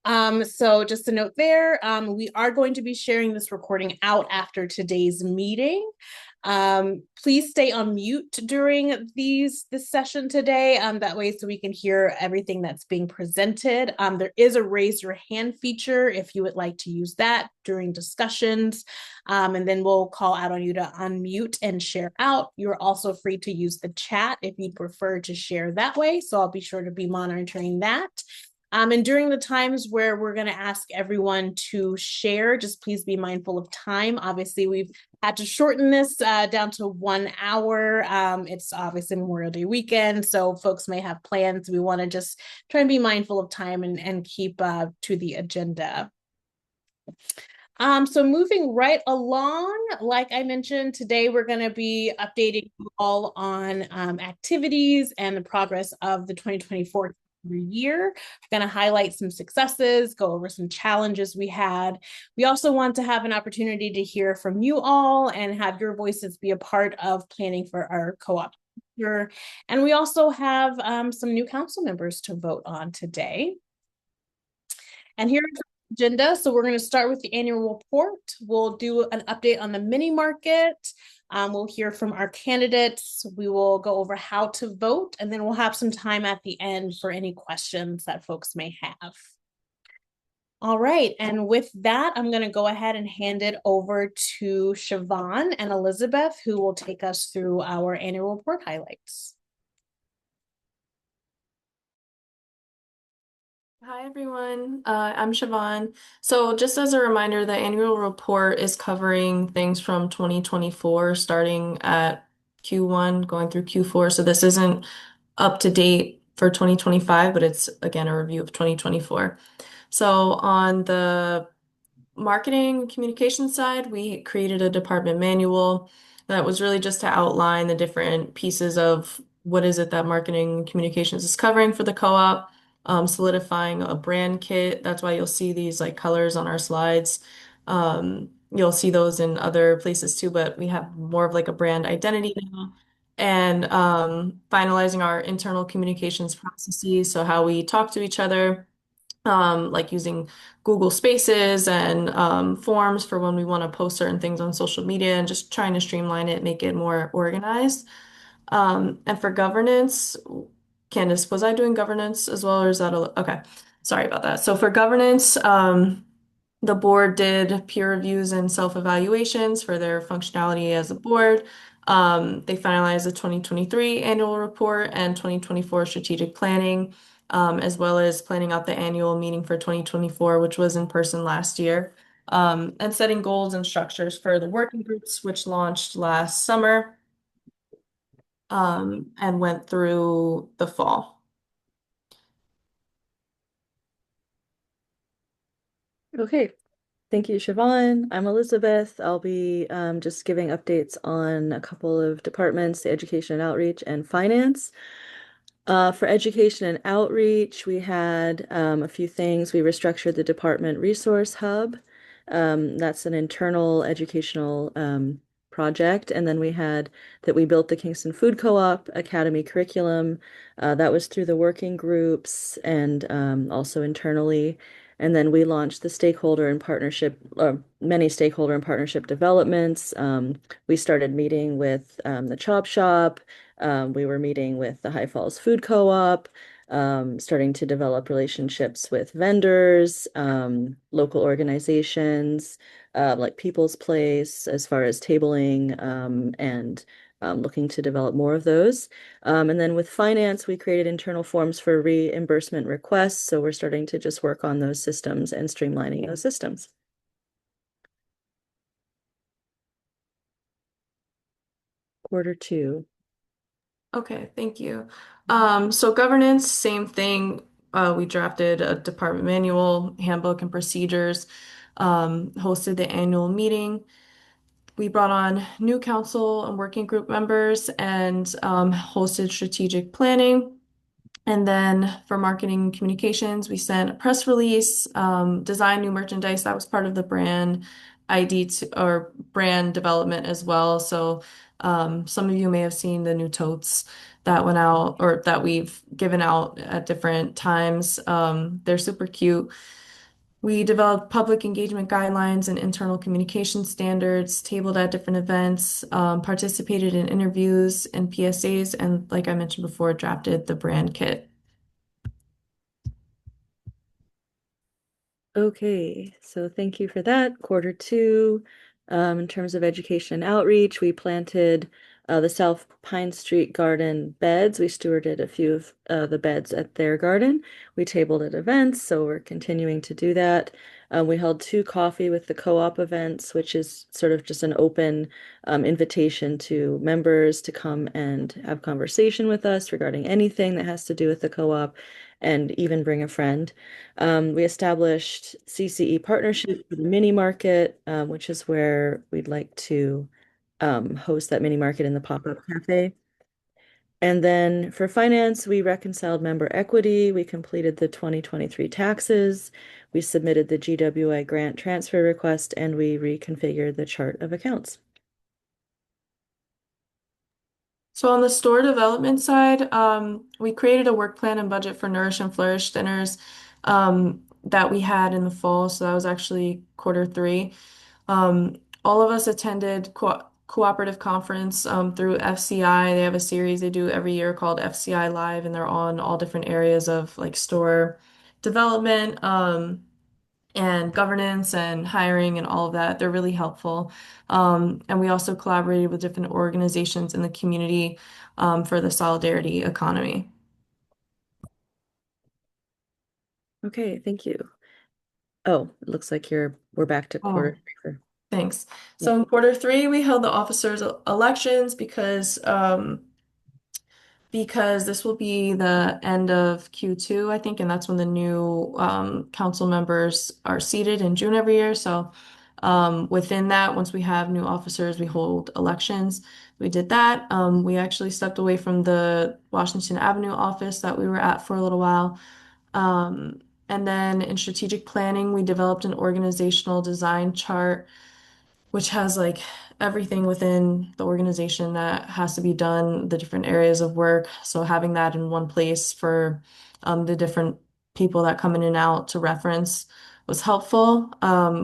So just a note there, we are going to be sharing this recording out after today's meeting. Please stay on mute during this session today. That way so we can hear everything that's being presented. There is a raise your hand feature if you would like to use that during discussions. And then we'll call out on you to unmute and share out. You're also free to use the chat if you'd prefer to share that way. So I'll be sure to be monitoring that. And during the times where we're going to ask everyone to share, just please be mindful of time. Obviously, we've had to shorten this down to 1 hour. It's obviously Memorial Day weekend, so folks may have plans. We want to just try and be mindful of time and keep to the agenda. So moving right along, like I mentioned, today we're going to be updating you all on activities and the progress of the 2024 year. We're going to highlight some successes, go over some challenges we had. We also want to have an opportunity to hear from you all and have your voices be a part of planning for our co-op. And we also have some new council members to vote on today. And here's the agenda. So we're going to start with the annual report. We'll do an update on the mini market. We'll hear from our candidates. We will go over how to vote, and then we'll have some time at the end for any questions that folks may have. All right, and with that, I'm going to go ahead and hand it over to Siobhan and Elizabeth, who will take us through our annual report highlights. Hi, everyone. I'm Siobhan. So just as a reminder, the annual report is covering things from 2024, starting at Q1, going through Q4. So this isn't up to date for 2025, but it's, again, a review of 2024. So on the marketing and communication side, we created a department manual that was really just to outline the different pieces of what is it that marketing and communications is covering for the co-op, solidifying a brand kit. That's why you'll see these like colors on our slides. You'll see those in other places too, but we have more of like a brand identity now. And finalizing our internal communications processes, so how we talk to each other, like using Google Spaces and forms for when we want to post certain things on social media and just trying to streamline it, make it more organized. And for governance, Candace, was I doing governance as well, or is that okay? Sorry about that. So for governance, the board did peer reviews and self-evaluations for their functionality as a board. They finalized the 2023 annual report and 2024 strategic planning, as well as planning out the annual meeting for 2024, which was in person last year, and setting goals and structures for the working groups, which launched last summer, and went through the fall. Okay, thank you, Siobhan. I'm Elizabeth. I'll be just giving updates on a couple of departments, the education and outreach and finance. For education and outreach, we had a few things. We restructured the department resource hub. That's an internal educational project. And then we had that we built the Kingston Food Co-op Academy curriculum. That was through the working groups and also internally. And then we launched the stakeholder and partnership, many stakeholder and partnership developments. We started meeting with the Chop Shop. We were meeting with the High Falls Food Co-op, starting to develop relationships with vendors, local organizations, like People's Place, as far as tabling, and looking to develop more of those. And then with finance, we created internal forms for reimbursement requests. So we're starting to just work on those systems and streamlining those systems. Quarter 2. Okay, thank you. So governance, same thing. We drafted a department manual, handbook, and procedures, hosted the annual meeting. We brought on new council and working group members and hosted strategic planning. And then for marketing and communications, we sent a press release, designed new merchandise. That was part of the brand ID or brand development as well. So some of you may have seen the new totes that went out or that we've given out at different times. They're super cute. We developed public engagement guidelines and internal communication standards, tabled at different events, participated in interviews and PSAs, and like I mentioned before, drafted the brand kit. Okay, so thank you for that. Quarter two, in terms of education outreach, we planted the South Pine Street Garden beds. We stewarded a few of the beds at their garden. We tabled at events, so we're continuing to do that. We held two coffee with the co-op events, which is sort of just an open invitation to members to come and have conversation with us regarding anything that has to do with the co-op and even bring a friend. We established CCE partnership for the mini market, which is where we'd like to host that mini market in the pop-up cafe. And then for finance, we reconciled member equity. We completed the 2023 taxes. We submitted the GWI grant transfer request, and we reconfigured the chart of accounts. So on the store development side, we created a work plan and budget for Nourish and Flourish dinners that we had in the fall. So that was actually quarter three. All of us attended cooperative conference through FCI. They have a series they do every year called FCI Live, and they're on all different areas of like store development. And governance and hiring and all of that. They're really helpful. And we also collaborated with different organizations in the community for the solidarity economy. Okay, thank you. Oh, it looks like we're back to Oh, quarter three. thanks. Yeah. So in quarter three, we held the officers' elections because this will be the end of Q2, I think, and that's when the new council members are seated in June every year. So within that, once we have new officers, we hold elections. We did that. We actually stepped away from the Washington Avenue office that we were at for a little while. And then in strategic planning, we developed an organizational design chart which has like everything within the organization that has to be done, the different areas of work. So having that in one place for the different people that come in and out to reference was helpful.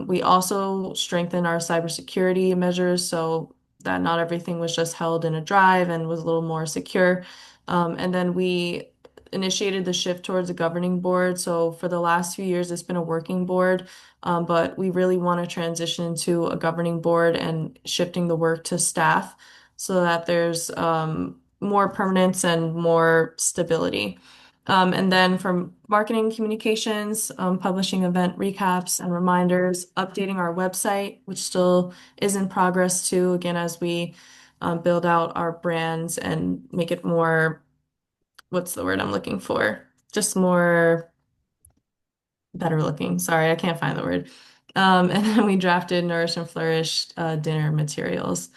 We also strengthened our cybersecurity measures so that not everything was just held in a drive and was a little more secure. And then we initiated the shift towards a governing board. So for the last few years, it's been a working board. But we really want to transition to a governing board and shifting the work to staff so that there's more permanence and more stability. And then from marketing communications, publishing event recaps and reminders, updating our website, which still is in progress too, again, as we build out our brands and make it more, what's the word I'm looking for? Just more better looking. Sorry, I can't find the word. And then we drafted Nourish and Flourish dinner materials.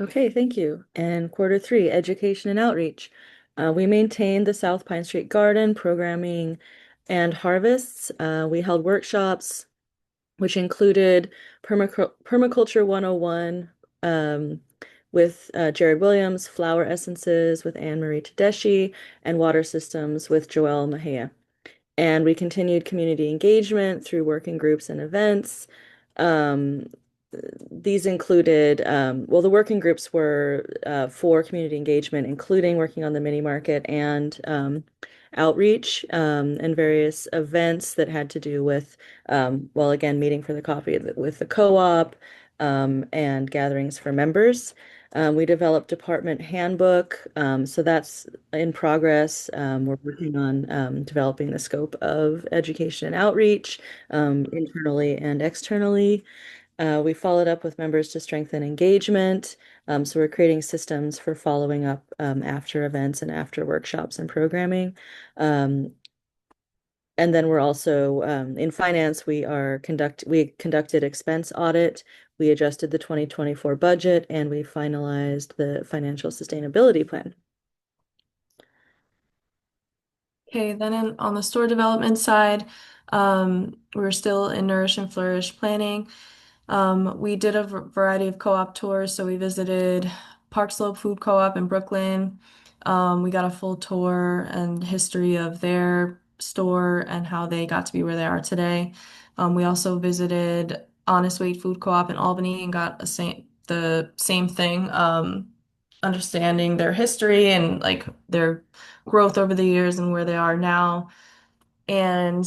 Okay, thank you. And quarter three, education and outreach. We maintained the South Pine Street Garden programming and harvests. We held workshops, which included Permaculture 101 with Jared Williams, flower essences with Anne Marie Tedeschi, and water systems with Joelle Mejia. And we continued community engagement through working groups and events. Um, these included, well, the working groups were for community engagement, including working on the mini market and outreach and various events that had to do with, well, again, meeting for the coffee with the co-op and gatherings for members. We developed department handbook, so that's in progress. We're working on developing the scope of education and outreach internally and externally. We followed up with members to strengthen engagement. So we're creating systems for following up after events and after workshops and programming. And then we're also in finance, we conducted expense audit. We adjusted the 2024 budget and we finalized the financial sustainability plan. Okay, then on the store development side, we're still in Nourish and Flourish planning. We did a variety of co-op tours. So we visited Park Slope Food Co-op in Brooklyn. We got a full tour and history of their store and how they got to be where they are today. We also visited Honest Weight Food Co-op in Albany and got the same thing, understanding their history and like their growth over the years and where they are now. And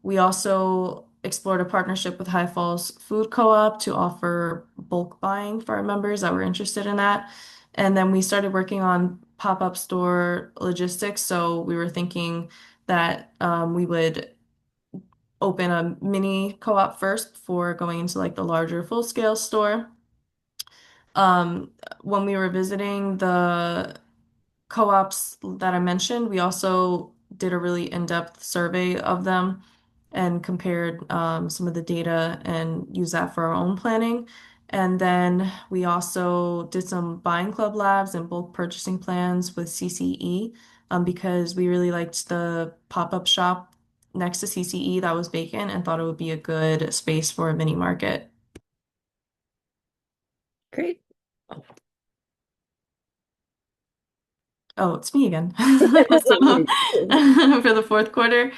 we also explored a partnership with High Falls Food Co-op to offer bulk buying for our members that were interested in that. And then we started working on pop-up store logistics. So we were thinking that we would open a mini co-op first before going into like the larger full-scale store. Um, when we were visiting the co-ops that I mentioned, we also did a really in-depth survey of them and compared some of the data and used that for our own planning. And then we also did some buying club labs and bulk purchasing plans with CCE because we really liked the pop-up shop next to CCE that was vacant and thought it would be a good space for a mini market. Great. Oh, it's me again. Yeah. For the fourth quarter,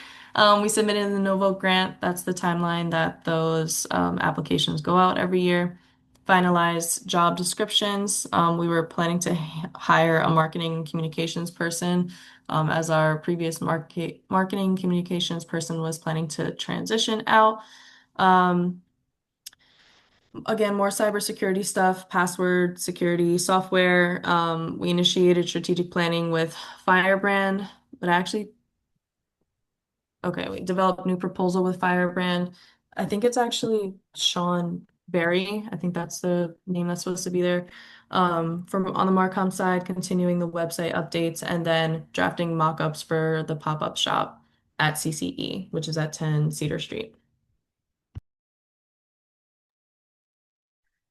we submitted the Novo grant. That's the timeline that those applications go out every year. Finalize job descriptions. We were planning to hire a marketing and communications person, as our previous marketing communications person was planning to transition out. Um, Again, more cybersecurity stuff, password security software. We initiated strategic planning with Firebrand, but actually, okay, we developed a new proposal with Firebrand. I think it's actually Sean Berry. I think that's the name that's supposed to be there. From on the Marcom side, continuing the website updates and then drafting mock-ups for the pop-up shop at CCE, which is at 10 Cedar Street.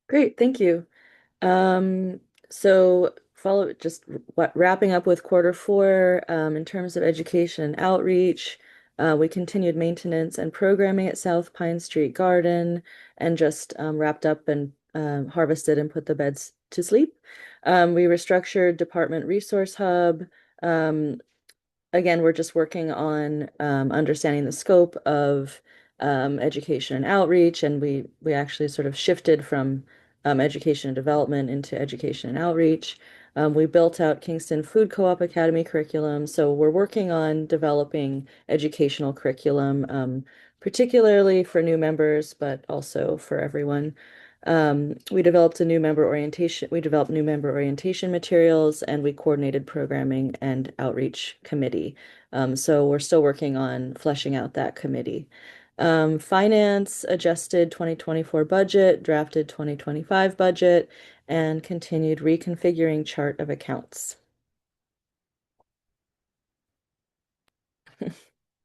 Great, thank you. Um, so follow just wrapping up with quarter four, in terms of education outreach, we continued maintenance and programming at South Pine Street Garden and just wrapped up and harvested and put the beds to sleep. We restructured Department Resource Hub. Um, Again, we're just working on understanding the scope of education and outreach, and we actually sort of shifted from education and development into education and outreach. We built out Kingston Food Co-op Academy curriculum, so we're working on developing educational curriculum, particularly for new members, but also for everyone. We developed a new member orientation. We developed new member orientation materials, and we coordinated programming and outreach committee. So we're still working on fleshing out that committee. Finance adjusted 2024 budget, drafted 2025 budget, and continued reconfiguring chart of accounts.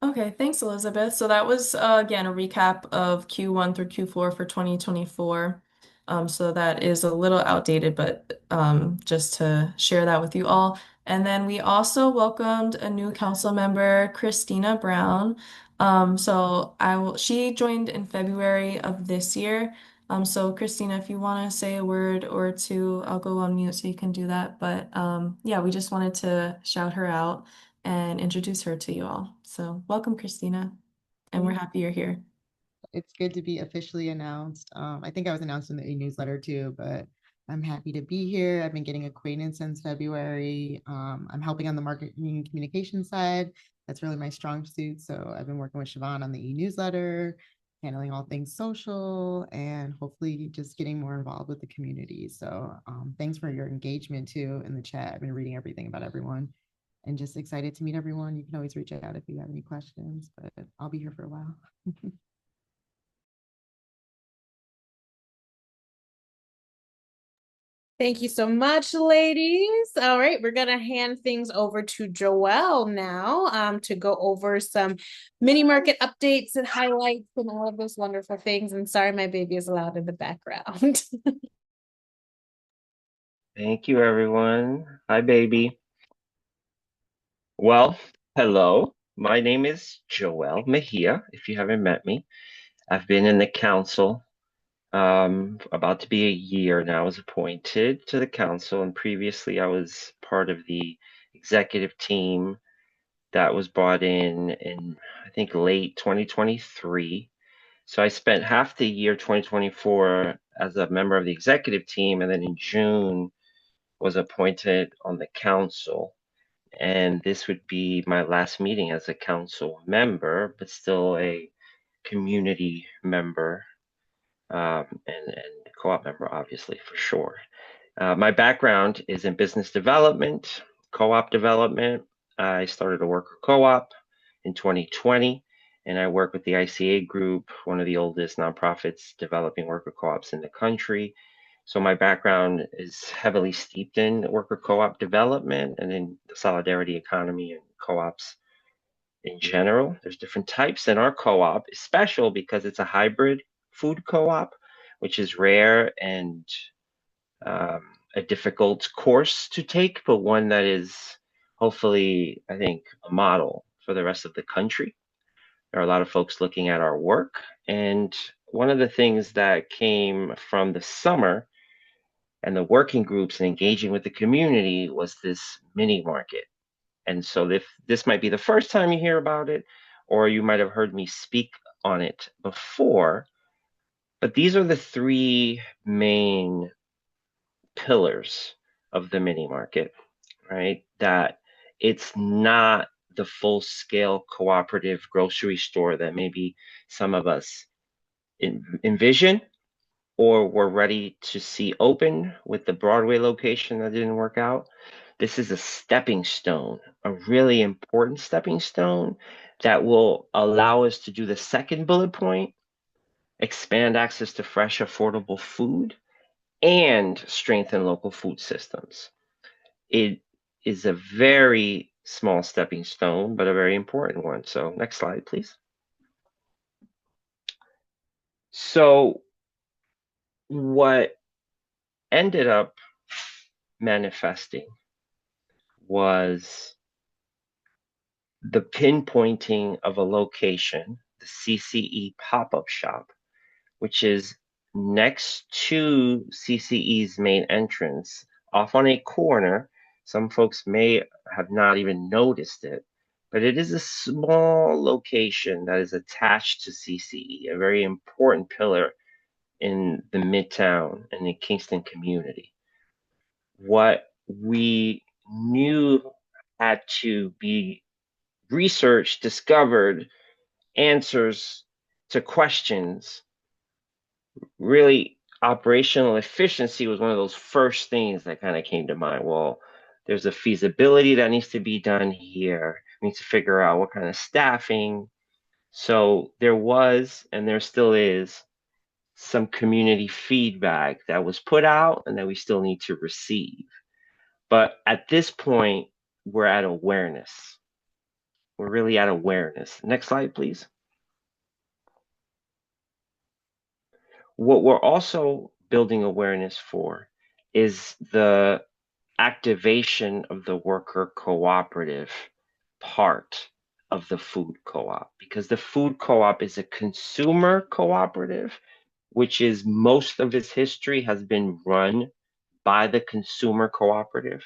Okay, thanks, Elizabeth. So that was again a recap of Q1 through Q4 for 2024. So that is a little outdated, but just to share that with you all. And then we also welcomed a new council member, Christina Brown. She joined in February of this year. So Christina, if you want to say a word or two, I'll go on mute so you can do that. But yeah, we just wanted to shout her out and introduce her to you all. So welcome, Christina, and we're happy you're here. It's good to be officially announced. I think I was announced in the e-newsletter too, but I'm happy to be here. I've been getting acquainted since February. I'm helping on the marketing communication side. That's really my strong suit. So I've been working with Siobhan on the e-newsletter, handling all things social, and hopefully just getting more involved with the community. So thanks for your engagement too in the chat. I've been reading everything about everyone and just excited to meet everyone. You can always reach out if you have any questions, but I'll be here for a while. Thank you so much, ladies. All right, we're going to hand things over to Joelle now to go over some mini market updates and highlights and all of those wonderful things. And sorry, my baby is loud in the background. Thank you, everyone. Hi, baby. Well, hello. My name is Joel Mejia, if you haven't met me. I've been in the council about to be a year now. I was appointed to the council, and previously I was part of the executive team that was brought in I think late 2023. So I spent half the year 2024 as a member of the executive team, and then in June was appointed on the council. And this would be my last meeting as a council member, but still a community member, and co-op member, obviously, for sure. My background is in business development, co-op development. I started a worker co-op in 2020, and I work with the ICA Group, one of the oldest nonprofits developing worker co-ops in the country. So my background is heavily steeped in worker co-op development and in the solidarity economy and co-ops in general. There's different types, and our co-op is special because it's a hybrid food co-op, which is rare and um, a difficult course to take, but one that is hopefully, I think, a model for the rest of the country. There are a lot of folks looking at our work. And one of the things that came from the summer and the working groups and engaging with the community was this mini market. And so if this might be the first time you hear about it, or you might have heard me speak on it before, but these are the three main pillars of the mini market, right? That it's not the full scale cooperative grocery store that maybe some of us envision or were ready to see open with the Broadway location that didn't work out. This is a stepping stone, a really important stepping stone that will allow us to do the second bullet point, expand access to fresh, affordable food, and strengthen local food systems. It is a very small stepping stone, but a very important one. So next slide, please. So what ended up manifesting was the pinpointing of a location, the CCE pop-up shop, which is next to CCE's main entrance, off on a corner. Some folks may have not even noticed it, but it is a small location that is attached to CCE, a very important pillar in the Midtown and the Kingston community. What we knew had to be researched, discovered, answers to questions. Really, operational efficiency was one of those first things that kind of came to mind. Well, there's a feasibility that needs to be done here. We need to figure out what kind of staffing. So there was, and there still is, some community feedback that was put out and that we still need to receive. But at this point, we're at awareness. We're really at awareness. Next slide, please. What we're also building awareness for is the activation of the worker cooperative part of the food co-op, because the food co-op is a consumer cooperative, which is most of its history has been run by the consumer cooperative,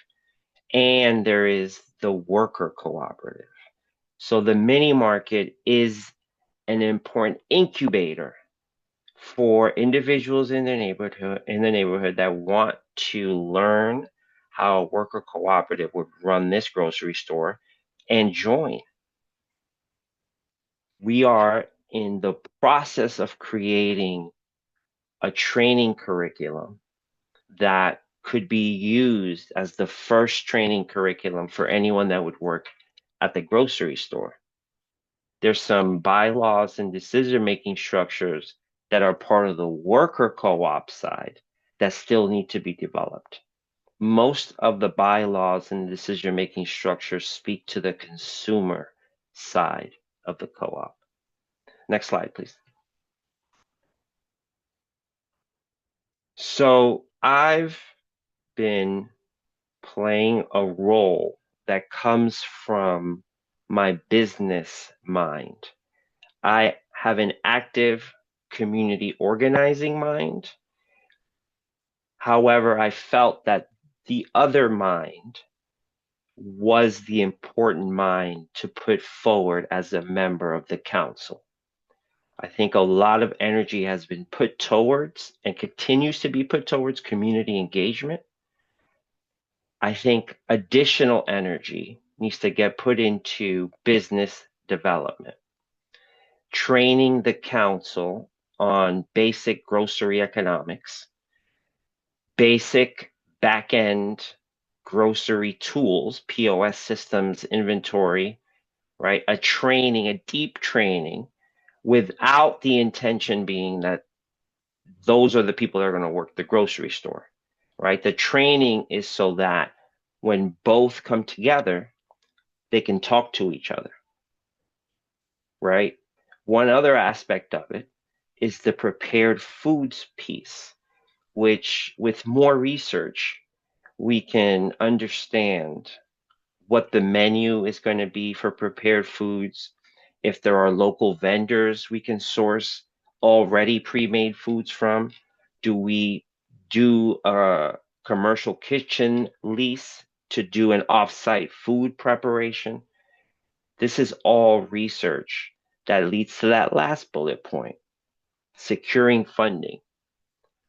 and there is the worker cooperative. So the mini market is an important incubator for individuals in the neighborhood that want to learn how a worker cooperative would run this grocery store and join. We are in the process of creating a training curriculum that could be used as the first training curriculum for anyone that would work at the grocery store. There's some bylaws and decision-making structures that are part of the worker co-op side that still need to be developed. Most of the bylaws and decision-making structures speak to the consumer side of the co-op. Next slide, please. So I've been playing a role that comes from my business mind. I have an active community organizing mind. However, I felt that the other mind was the important mind to put forward as a member of the council. I think a lot of energy has been put towards and continues to be put towards community engagement. I think additional energy needs to get put into business development, training the council on basic grocery economics, basic back-end grocery tools, POS systems, inventory, right? A training, a deep training, without the intention being that those are the people that are going to work the grocery store, right? The training is so that when both come together, they can talk to each other, right? One other aspect of it is the prepared foods piece, which with more research, we can understand what the menu is going to be for prepared foods. If there are local vendors we can source already pre-made foods from, do we do a commercial kitchen lease to do an off-site food preparation? This is all research that leads to that last bullet point, securing funding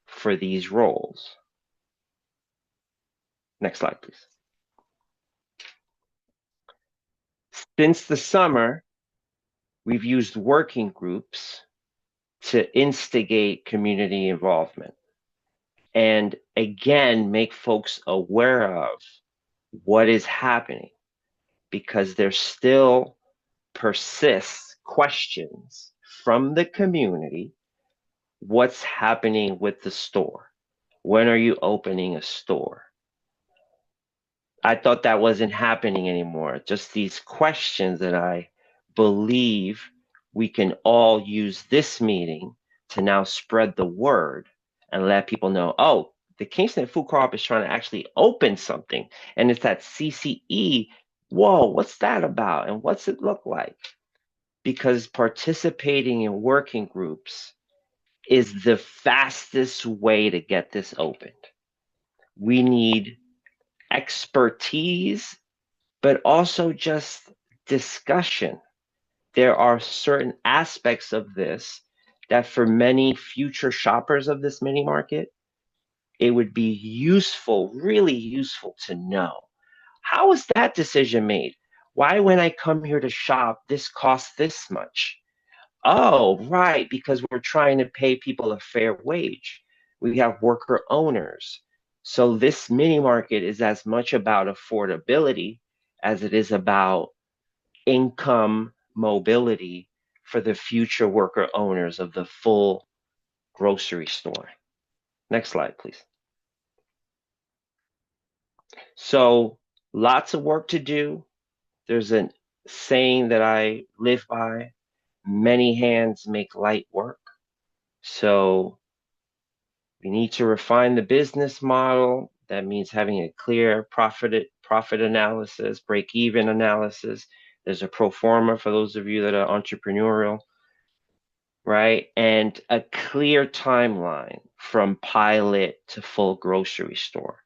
for these roles. Next slide, please. Since the summer, we've used working groups to instigate community involvement and again make folks aware of what is happening, because there still persists questions from the community. What's happening with the store? When are you opening a store? I thought that wasn't happening anymore. Just these questions that I believe we can all use this meeting to now spread the word and let people know, oh, the Kingston Food Co-op is trying to actually open something, and it's at CCE. Whoa, what's that about? And what's it look like? Because participating in working groups is the fastest way to get this opened. We need expertise, but also just discussion. There are certain aspects of this that for many future shoppers of this mini market, it would be useful, really useful to know. How was that decision made? Why, when I come here to shop, this costs this much? Oh, right, because we're trying to pay people a fair wage. We have worker owners. So this mini market is as much about affordability as it is about income mobility for the future worker owners of the full grocery store. Next slide, please. So lots of work to do. There's a saying that I live by: many hands make light work. So we need to refine the business model. That means having a clear profit analysis, break-even analysis. There's a pro forma for those of you that are entrepreneurial, right? And a clear timeline from pilot to full grocery store.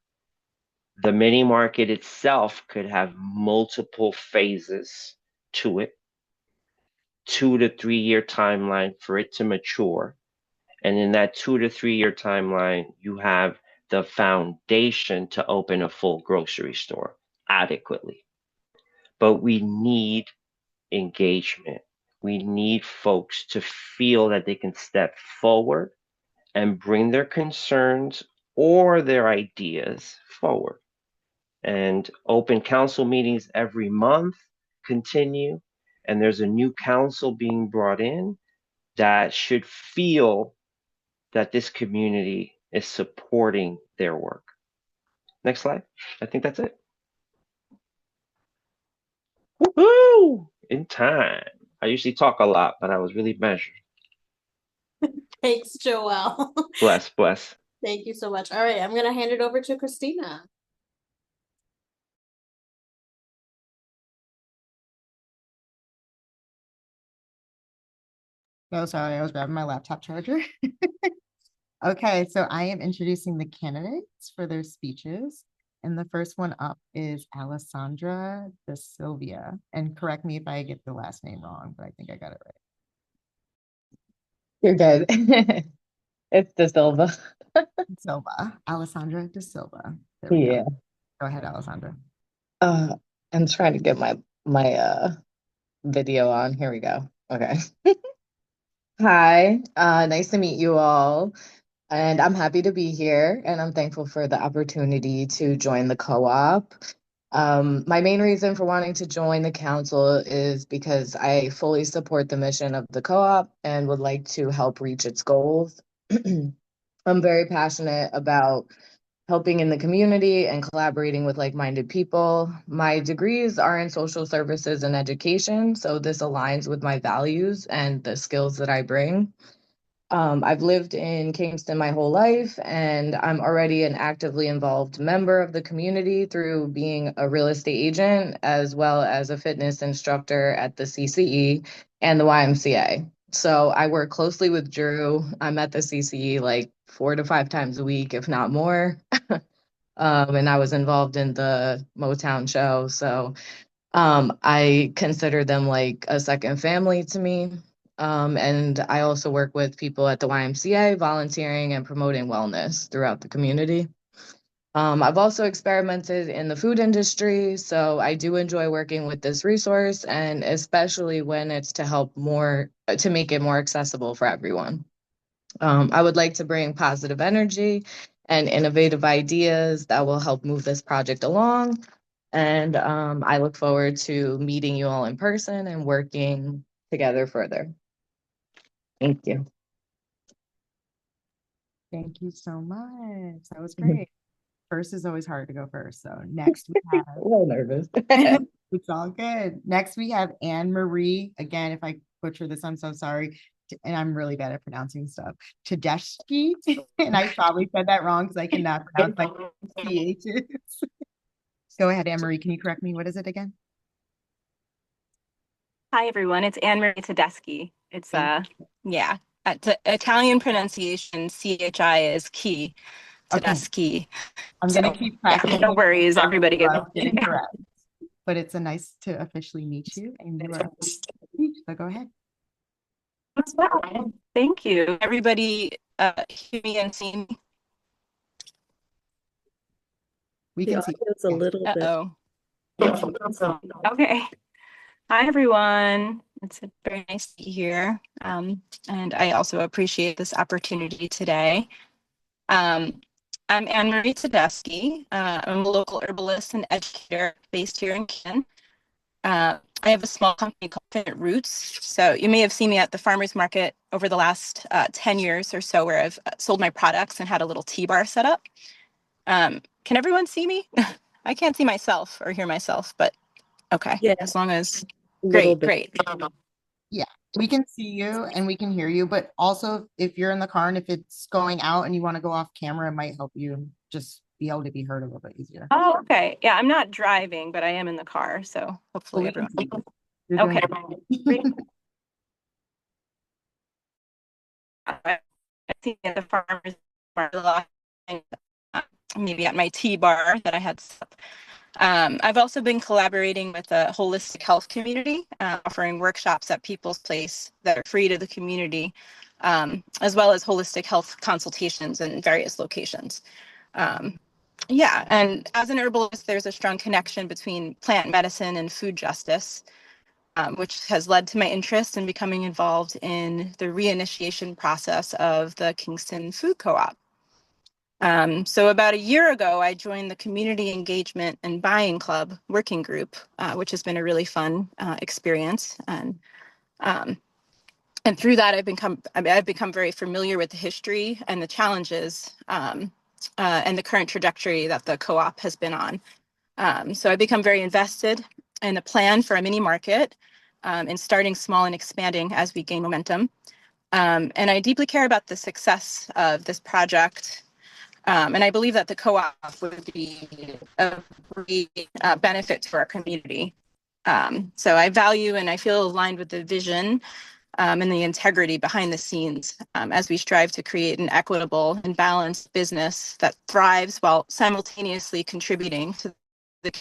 The mini market itself could have multiple phases to it, 2 to 3 year timeline for it to mature. And in that 2 to 3 year timeline, you have the foundation to open a full grocery store adequately. But we need engagement. We need folks to feel that they can step forward and bring their concerns or their ideas forward. And open council meetings every month continue. And there's a new council being brought in that should feel that this community is supporting their work. Next slide. I think that's it. Woohoo! In time. I usually talk a lot, but I was really measured. Thanks, Joelle. Bless, bless. Thank you so much. All right, I'm going to hand it over to Christina. Oh, sorry, I was grabbing my laptop charger. Okay, so I am introducing the candidates for their speeches. And the first one up is Alessandra De Silvia. And correct me if I get the last name wrong, but I think I got it right. You're good. It's De Silva. Silva, Alessandra De Silva. There we Yeah. go. Go ahead, Alessandra. Uh, I'm trying to get my video on. Here we go. Okay. Hi, nice to meet you all. And I'm happy to be here, and I'm thankful for the opportunity to join the co-op. My main reason for wanting to join the council is because I fully support the mission of the co-op and would like to help reach its goals. I'm very passionate about helping in the community and collaborating with like-minded people. My degrees are in social services and education, so this aligns with my values and the skills that I bring. I've lived in Kingston my whole life, and I'm already an actively involved member of the community through being a real estate agent as well as a fitness instructor at the CCE and the YMCA. So I work closely with Drew. I'm at the CCE like 4 to 5 times a week, if not more. And I was involved in the Motown show. So I consider them like a second family to me. And I also work with people at the YMCA, volunteering and promoting wellness throughout the community. I've also experimented in the food industry, so I do enjoy working with this resource, and especially when it's to help more, to make it more accessible for everyone. I would like to bring positive energy and innovative ideas that will help move this project along. And I look forward to meeting you all in person and working together further. Thank you. Thank you so much. That was great. First is always hard to go first. So next we have, A little nervous. it's all good. Next we have Anne Marie. Again, if I butcher this, I'm so sorry. And I'm really bad at pronouncing stuff. Tedeschi. And I probably said that wrong because I cannot pronounce like CHs. Go ahead, Anne Marie. Can you correct me? What is it again? Hi, everyone. It's Anne Marie Tedeschi. It's yeah, Italian pronunciation. CHI is key. Okay. Tedeschi. I'm So, gonna keep yeah, practicing. no worries. Everybody Get get it correct. But it's a nice to officially meet you, and you are so go ahead. Thank you. Everybody hear me and see me? We The can see. audio's a little bit. Uh-oh. Okay. Hi, everyone. It's very nice to be here. And I also appreciate this opportunity today. I'm Anne Marie Tedeschi. I'm a local herbalist and educator based here in Canton. I have a small company called Infinite Roots. So you may have seen me at the farmers market over the last 10 years or so, where I've sold my products and had a little tea bar set up. Can everyone see me? I can't see myself or hear myself, but okay. Yeah. As long as, Little great. Yeah, we can see you and we can hear you, but also if you're in the car and if it's going out and you want to go off camera, it might help you just be able to be heard a little bit easier. Oh, okay. Yeah, I'm not driving, but I am in the car. So hopefully we can everyone. You're doing Okay. great. I see at the farmers market, maybe at my tea bar that I had set up. I've also been collaborating with a holistic health community, offering workshops at People's Place that are free to the community, as well as holistic health consultations in various locations. Yeah, and as an herbalist, there's a strong connection between plant medicine and food justice, which has led to my interest in becoming involved in the reinitiation process of the Kingston Food Co-op. So about a year ago, I joined the Community Engagement and Buying Club working group, which has been a really fun experience. And through that, I've become very familiar with the history and the challenges and the current trajectory that the co-op has been on. So I've become very invested in a plan for a mini market and starting small and expanding as we gain momentum. And I deeply care about the success of this project. And I believe that the co-op would be a great benefit to our community. So I value and I feel aligned with the vision and the integrity behind the scenes as we strive to create an equitable and balanced business that thrives while simultaneously contributing to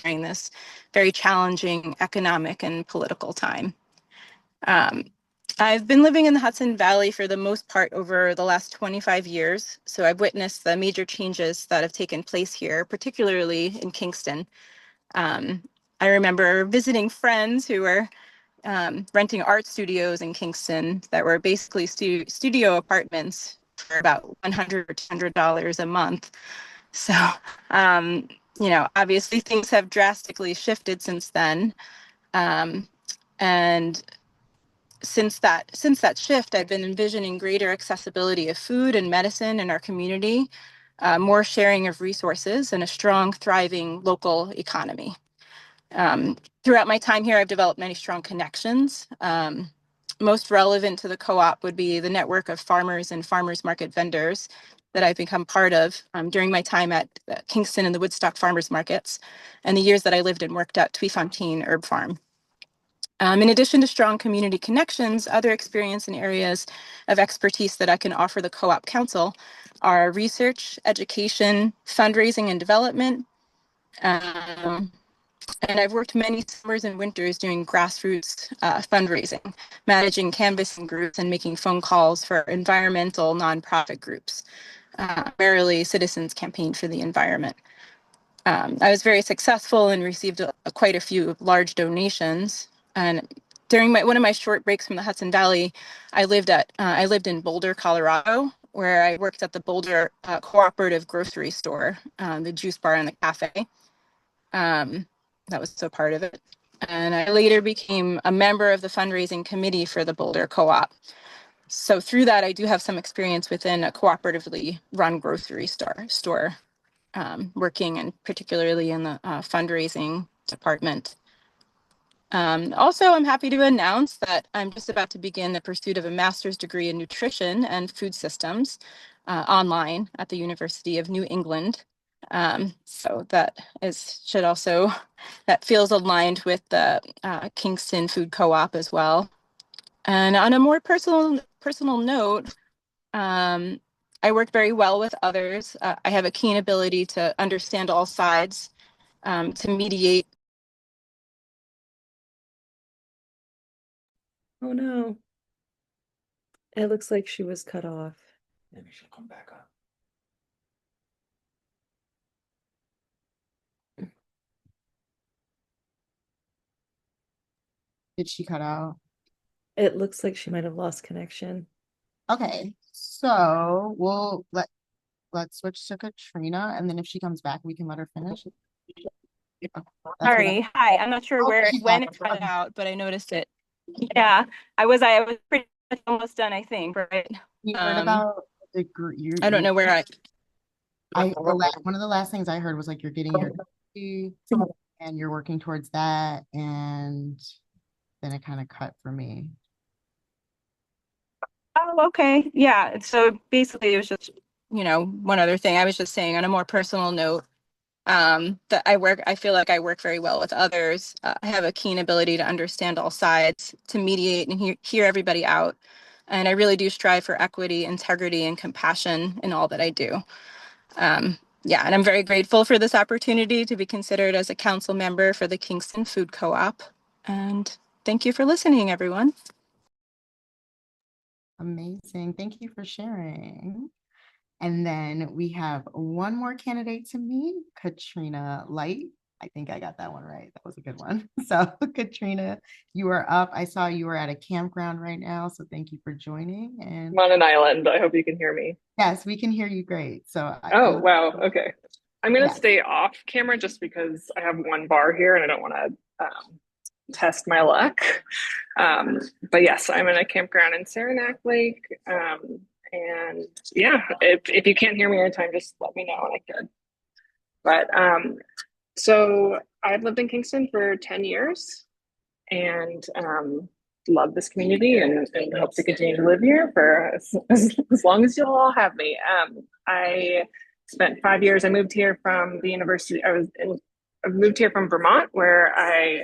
during this very challenging economic and political time. I've been living in the Hudson Valley for the most part over the last 25 years, so I've witnessed the major changes that have taken place here, particularly in Kingston. I remember visiting friends who were renting art studios in Kingston that were basically studio apartments for about $100 or $200 a month. So, obviously things have drastically shifted since then. And since that shift, I've been envisioning greater accessibility of food and medicine in our community, more sharing of resources, and a strong, thriving local economy. Throughout my time here, I've developed many strong connections. Most relevant to the co-op would be the network of farmers and farmers market vendors that I've become part of during my time at Kingston and the Woodstock Farmers Markets, and the years that I lived and worked at Tweefontein Herb Farm. In addition to strong community connections, other experience and areas of expertise that I can offer the Co-op Council are research, education, fundraising and development. And I've worked many summers and winters doing grassroots fundraising, managing canvassing groups and making phone calls for environmental nonprofit groups, primarily Citizens Campaign for the Environment. I was very successful and received quite a few large donations. And during one of my short breaks from the Hudson Valley, I lived in Boulder, Colorado, where I worked at the Boulder Cooperative Grocery Store, the juice bar and the cafe. That was so part of it. And I later became a member of the fundraising committee for the Boulder Co-op. So through that, I do have some experience within a cooperatively run grocery store. Working and particularly in the fundraising department. Also, I'm happy to announce that I'm just about to begin the pursuit of a master's degree in nutrition and food systems online at the University of New England. So that feels aligned with the Kingston Food Co-op as well. And on a more personal note, I work very well with others. I have a keen ability to understand all sides, to mediate. Oh no. It looks like she was cut off. Maybe she'll come back up. Did she cut out? It looks like she might have lost connection. Okay, so let's switch to Katrina, and then if she comes back, we can let her finish. Okay, Sorry, hi. I'm not sure when it cut out, but I noticed it. Yeah, I was pretty much almost done, I think, right? You heard about the I don't know where one of the last things I heard was like you're getting your degree and you're working towards that, and then it kind of cut for me. Oh, okay. Yeah. So basically it was just, one other thing. I was just saying on a more personal note, that I feel like I work very well with others. I have a keen ability to understand all sides, to mediate and hear everybody out. And I really do strive for equity, integrity, and compassion in all that I do. Yeah, and I'm very grateful for this opportunity to be considered as a council member for the Kingston Food Co-op. And thank you for listening, everyone. Amazing. Thank you for sharing. And then we have one more candidate to meet, Katrina Light. I think I got that one right. That was a good one. So Katrina, you are up. I saw you were at a campground right now. So thank you for joining. And I'm on an island. I hope you can hear me. yes, we can hear you great. So oh, wow. Okay. I'm going to stay off camera just because I have one bar here and I don't want to test my luck. But yes, I'm in a campground in Saranac Lake. And yeah, if you can't hear me anytime, just let me know and I could. But so I've lived in Kingston for 10 years and love this community and hope to continue to live here for as long as you'll all have me. I spent 5 years. I moved here from the university. I moved here from Vermont, where I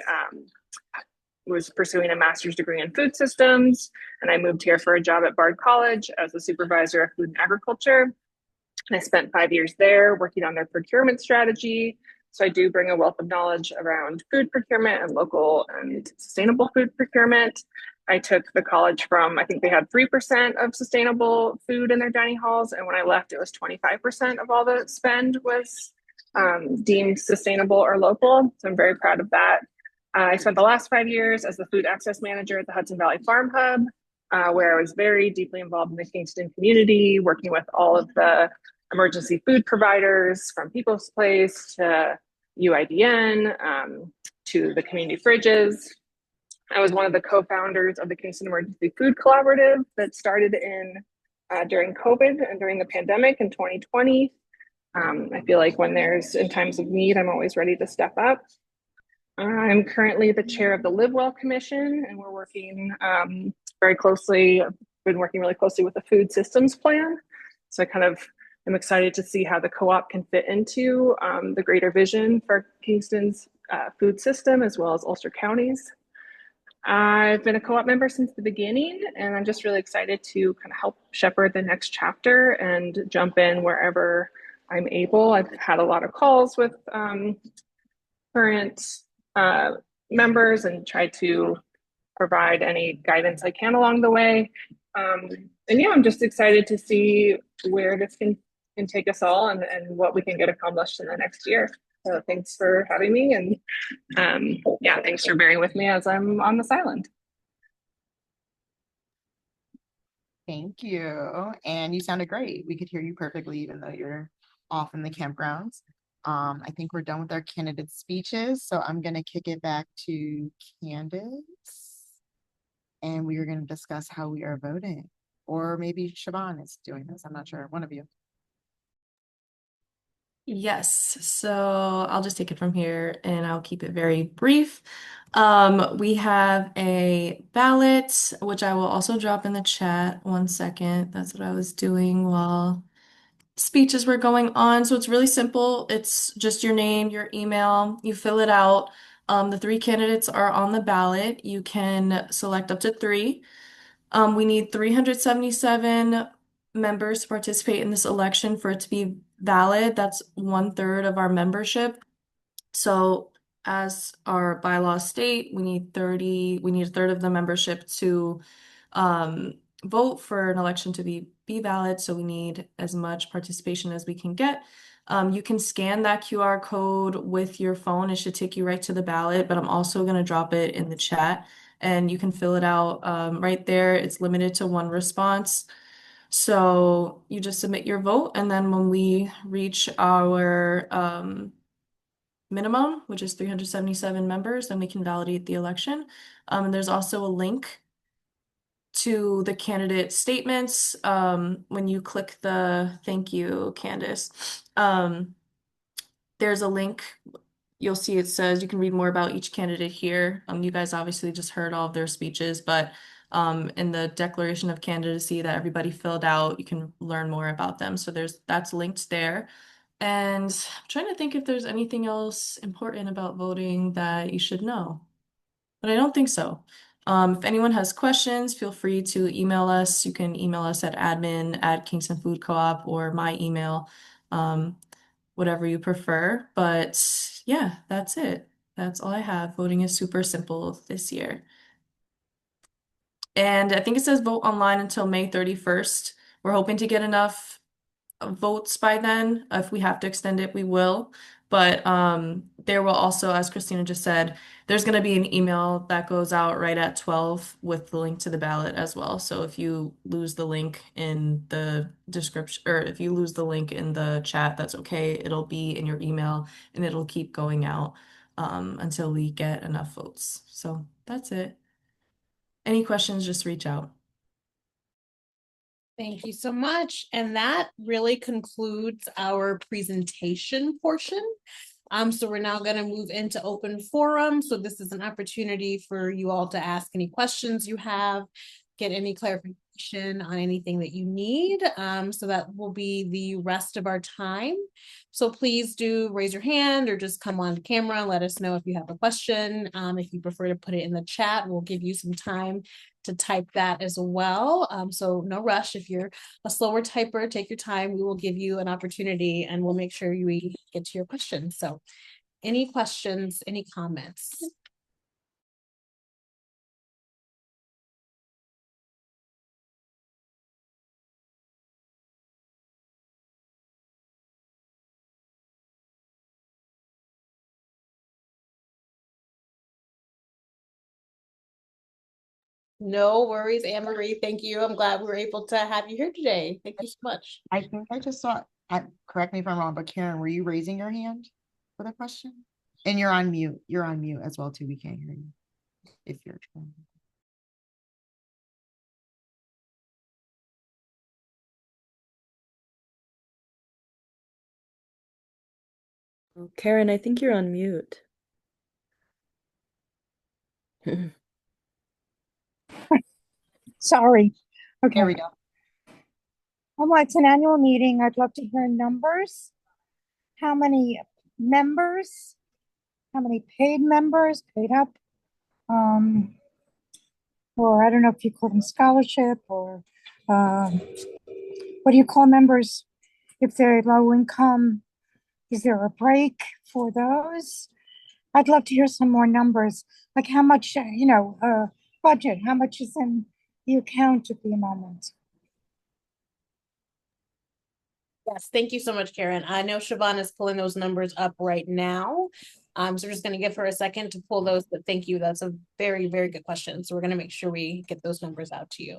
was pursuing a master's degree in food systems, and I moved here for a job at Bard College as a supervisor of food and agriculture. And I spent 5 years there working on their procurement strategy. So I do bring a wealth of knowledge around food procurement and local and sustainable food procurement. I took the college from, I think they had 3% of sustainable food in their dining halls. And when I left, it was 25% of all the spend was deemed sustainable or local. So I'm very proud of that. I spent the last 5 years as the food access manager at the Hudson Valley Farm Hub, where I was very deeply involved in the Kingston community, working with all of the emergency food providers from People's Place to UIDN to the community fridges. I was one of the co-founders of the Kingston Emergency Food Collaborative that started during COVID and during the pandemic in 2020. I feel like when there's in times of need, I'm always ready to step up. I'm currently the chair of the Live Well Commission, and we're working very closely. I've been working really closely with the food systems plan. So I kind of am excited to see how the co-op can fit into the greater vision for Kingston's food system, as well as Ulster County's. I've been a co-op member since the beginning, and I'm just really excited to kind of help shepherd the next chapter and jump in wherever I'm able. I've had a lot of calls with current members and try to provide any guidance I can along the way. And yeah, I'm just excited to see where this can take us all and what we can get accomplished in the next year. So thanks for having me, and yeah, thanks for bearing with me as I'm on this island. Thank you. And you sounded great. We could hear you perfectly, even though you're off in the campgrounds. I think we're done with our candidate speeches, so I'm going to kick it back to Candace, and we are going to discuss how we are voting. Or maybe Siobhan is doing this. I'm not sure. One of you. Yes, so I'll just take it from here and I'll keep it very brief. We have a ballot, which I will also drop in the chat. 1 second. That's what I was doing while speeches were going on. So it's really simple. It's just your name, your email, you fill it out. The 3 candidates are on the ballot. You can select up to 3. We need 377 members to participate in this election for it to be valid. That's 1/3 of our membership. So as our bylaws state, we need 1/3 of the membership to vote for an election to be valid. So we need as much participation as we can get. You can scan that QR code with your phone. It should take you right to the ballot, but I'm also going to drop it in the chat and you can fill it out right there. It's limited to 1 response. So you just submit your vote, and then when we reach our minimum, which is 377 members, then we can validate the election. And there's also a link to the candidate statements. When you click thank you, Candace, there's a link. You'll see it says you can read more about each candidate here. You guys obviously just heard all of their speeches, but in the declaration of candidacy that everybody filled out, you can learn more about them. So that's linked there. And I'm trying to think if there's anything else important about voting that you should know, but I don't think so. If anyone has questions, feel free to email us. You can email us at admin@Kingston Food Co-op or my email, whatever you prefer. But yeah, that's it. That's all I have. Voting is super simple this year. And I think it says vote online until May 31st. We're hoping to get enough votes by then. If we have to extend it, we will. But there will also, as Christina just said, there's going to be an email that goes out right at 12 with the link to the ballot as well. So if you lose the link in the description, or if you lose the link in the chat, that's okay. It'll be in your email and it'll keep going out until we get enough votes. So that's it. Any questions, just reach out. Thank you so much. And that really concludes our presentation portion. So we're now going to move into open forum. So this is an opportunity for you all to ask any questions you have, get any clarification clarification on anything that you need. So that will be the rest of our time. So please do raise your hand or just come on camera and let us know if you have a question. If you prefer to put it in the chat, we'll give you some time to type that as well. So no rush. If you're a slower typer, take your time. We will give you an opportunity and we'll make sure we get to your questions. So any questions, any comments? No worries, Anne Marie. Thank you. I'm glad we were able to have you here today. Thank you so much. I think I just saw, correct me if I'm wrong, but Karen, were you raising your hand for the question? And you're on mute. You're on mute as well too. We can't hear you if you're trying. Karen, I think you're on mute. Sorry. Okay. There we go. Well, it's an annual meeting. I'd love to hear numbers. How many members? How many paid members, paid up? Or I don't know if you call them scholarship or what do you call members if they're low income? Is there a break for those? I'd love to hear some more numbers, like how much, budget, how much is in the account at the moment? Yes, thank you so much, Karen. I know Siobhan is pulling those numbers up right now. So we're just going to give her a second to pull those, but thank you. That's a very, very good question. So we're going to make sure we get those numbers out to you.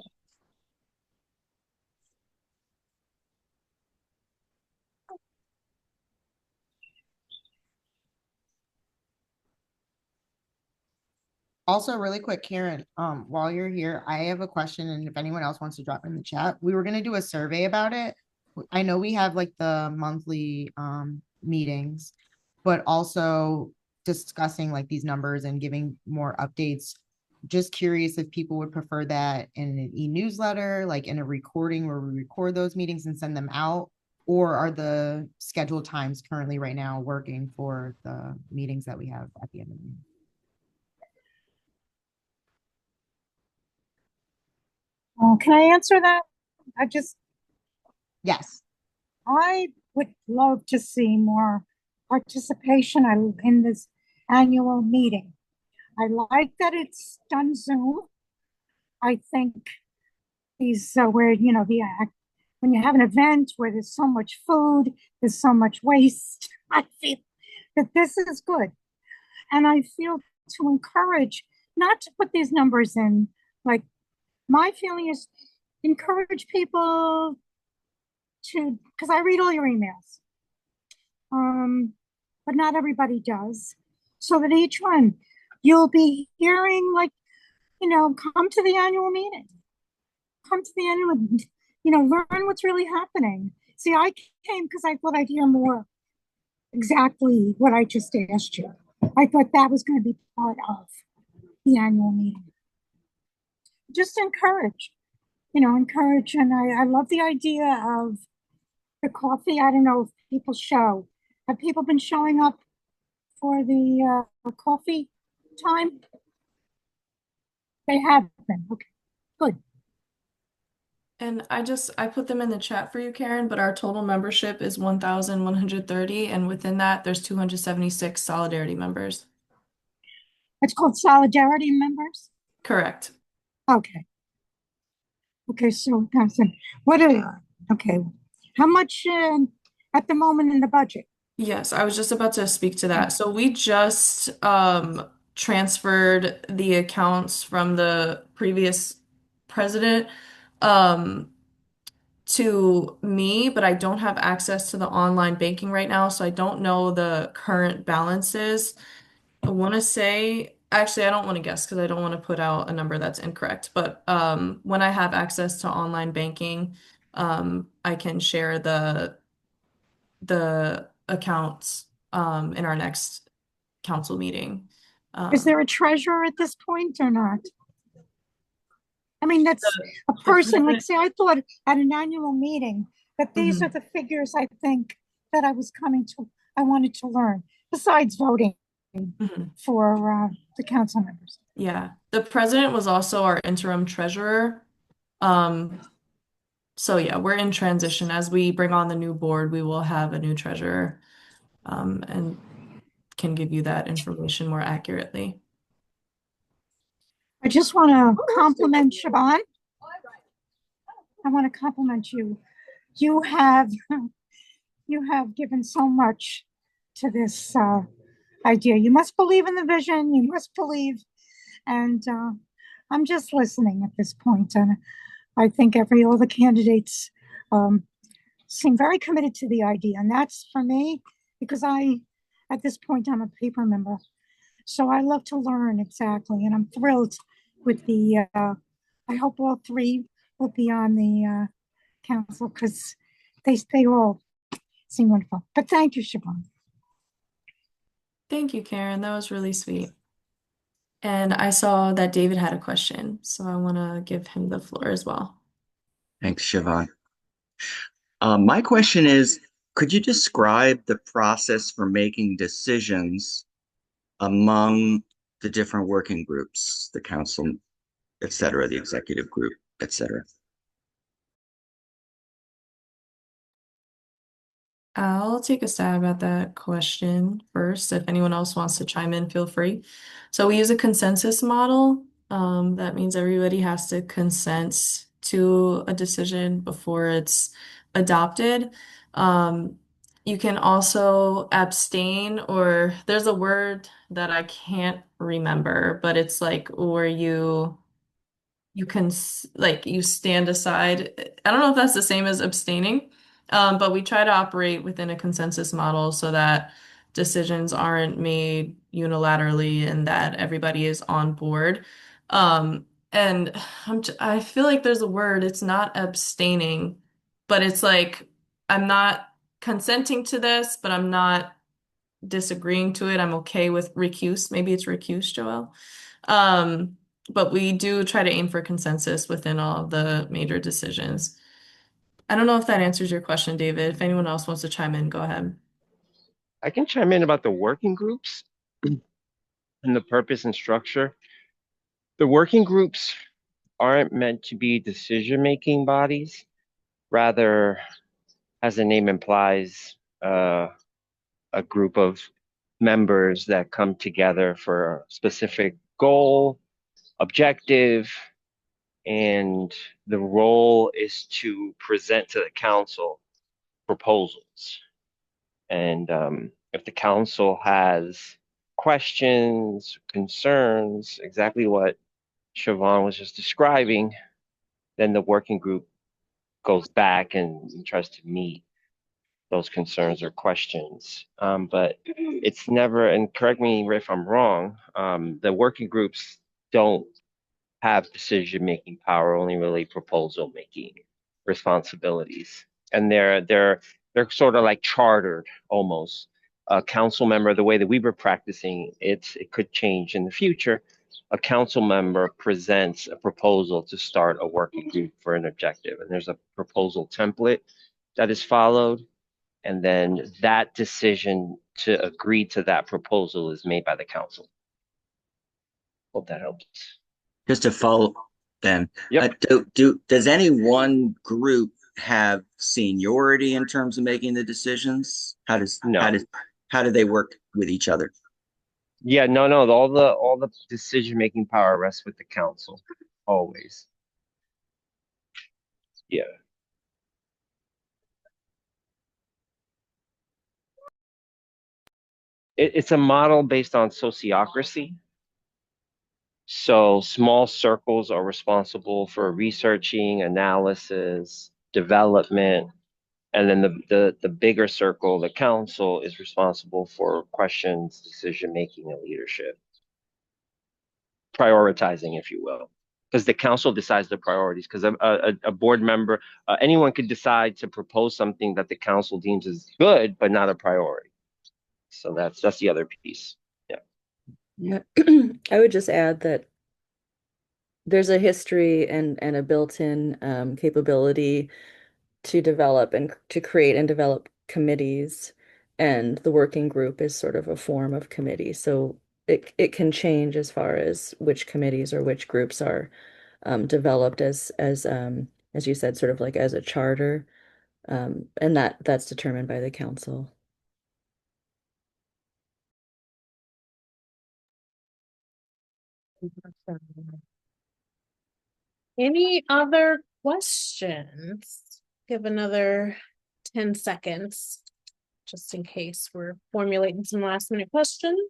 Also, really quick, Karen, while you're here, I have a question, and if anyone else wants to drop in the chat, we were gonna do a survey about it. I know we have like the monthly meetings, but also discussing like these numbers and giving more updates. Just curious if people would prefer that in an e-newsletter, like in a recording where we record those meetings and send them out, or are the scheduled times currently right now working for the meetings that we have at the end of the meeting? Can I answer that? Yes. I would love to see more participation in this annual meeting. I like that it's done Zoom. I think these where when you have an event where there's so much food, there's so much waste. I feel that this is good, and I feel to encourage not to put these numbers in. Like my feeling is encourage people to, because I read all your emails, but not everybody does. So that each one you'll be hearing, like, come to the annual meeting, come to the annual, learn what's really happening. See, I came because I thought I'd hear more exactly what I just asked you. I thought that was going to be part of the annual meeting. Just encourage. And I love the idea of the coffee. I don't know if people show. Have people been showing up for the coffee time? They have been. Okay, good. And I put them in the chat for you, Karen, but our total membership is 1,130, and within that, there's 276 Solidarity members. It's called Solidarity members? Correct. Okay. Okay, so okay. How much at the moment in the budget? Yes, I was just about to speak to that. So we just transferred the accounts from the previous president to me, but I don't have access to the online banking right now, so I don't know the current balances. I want to say, actually, I don't want to guess because I don't want to put out a number that's incorrect. But when I have access to online banking, I can share the accounts in our next council meeting. Is there a treasurer at this point or not? I mean, that's a The person, like, president. say, I thought at an annual meeting that these are Mhm, the figures I think that I wanted to learn, besides voting mhm. for the council members. Yeah, the president was also our interim treasurer. Um, so yeah, we're in transition. As we bring on the new board, we will have a new treasurer, and can give you that information more accurately. I just want to compliment Siobhan. I want to compliment you. You have you have given so much to this idea. You must believe in the vision. You must believe, and I'm just listening at this point. And I think all the candidates um, seem very committed to the idea, and that's for me because at this point, I'm a paper member, so I love to learn exactly, and I'm thrilled with the. I hope all three will be on the council because they all seem wonderful. But thank you, Siobhan. Thank you, Karen. That was really sweet. And I saw that David had a question, so I want to give him the floor as well. Thanks, Siobhan. My question is, could you describe the process for making decisions among the different working groups, the council, et cetera, the executive group, et cetera? I'll take a stab at that question first. If anyone else wants to chime in, feel free. So we use a consensus model. That means everybody has to consent to a decision before it's adopted. You can also abstain, or there's a word that I can't remember, but it's like where you can like you stand aside. I don't know if that's the same as abstaining, but we try to operate within a consensus model so that decisions aren't made unilaterally and that everybody is on board. And I feel like there's a word, it's not abstaining, but it's like I'm not consenting to this, but I'm not disagreeing to it. I'm okay with recuse. Maybe it's recuse, Joelle. Um, but we do try to aim for consensus within all of the major decisions. I don't know if that answers your question, David. If anyone else wants to chime in, go ahead. I can chime in about the working groups and the purpose and structure. The working groups aren't meant to be decision-making bodies. Rather, as the name implies, a group of members that come together for a specific goal, objective, and the role is to present to the council proposals. And if the council has questions, concerns, exactly what Siobhan was just describing, then the working group goes back and tries to meet those concerns or questions. But it's never, and correct me if I'm wrong, the working groups don't have decision-making power, only really proposal-making responsibilities. And they're sort of like chartered almost. A council member, the way that we were practicing, it could change in the future. A council member presents a proposal to start a working group for an objective, and there's a proposal template that is followed, and then that decision to agree to that proposal is made by the council. Hope that helps. Just to follow then, Yep. does any one group have seniority in terms of making the decisions? No. How do they work with each other? Yeah, no, all the decision-making power rests with the council, always. Yeah. It's a model based on sociocracy. So small circles are responsible for researching, analysis, development, and then the bigger circle, the council, is responsible for questions, decision-making, and leadership. Prioritizing, if you will, because the council decides the priorities. Because a board member, anyone could decide to propose something that the council deems is good, but not a priority. So that's the other piece. Yeah. Yeah, I would just add that there's a history and a built-in capability to develop and to create and develop committees, and the working group is sort of a form of committee. So it can change as far as which committees or which groups are developed as you said, sort of like as a charter, and that's determined by the council. Any other questions? Give another 10 seconds just in case we're formulating some last minute questions.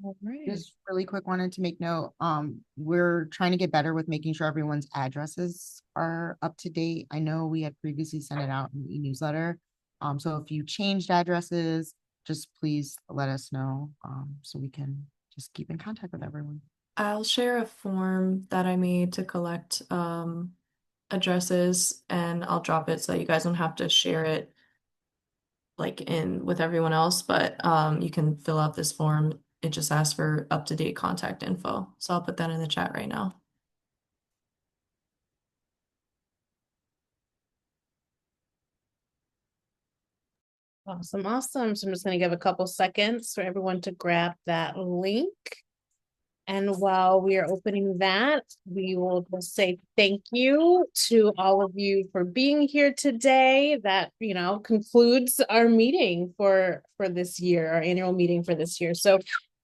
All right. Just really quick, wanted to make note, we're trying to get better with making sure everyone's addresses are up to date. I know we had previously sent it out in the e-newsletter. So if you changed addresses, just please let us know, so we can just keep in contact with everyone. I'll share a form that I made to collect addresses, and I'll drop it so that you guys don't have to share it like in with everyone else, but you can fill out this form. It just asks for up-to-date contact info. So I'll put that in the chat right now. Awesome, awesome. So I'm just going to give a couple seconds for everyone to grab that link. And while we are opening that, we will just say thank you to all of you for being here today. That, concludes our meeting for this year, our annual meeting for this year. So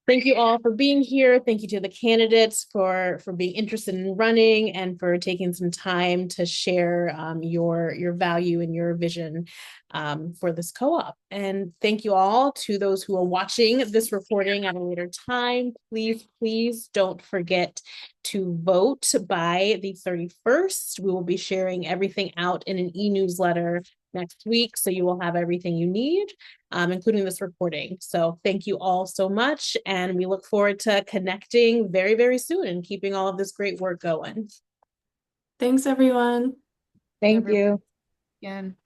thank you all for being here. Thank you to the candidates for being interested in running and for taking some time to share your value and your vision for this co-op. And thank you all to those who are watching this recording at a later time. Please don't forget to vote by the 31st. We will be sharing everything out in an e-newsletter next week, so you will have everything you need, including this recording. So thank you all so much, and we look forward to connecting very, very soon and keeping all of this great work going. Thanks, everyone. Thank you. Again.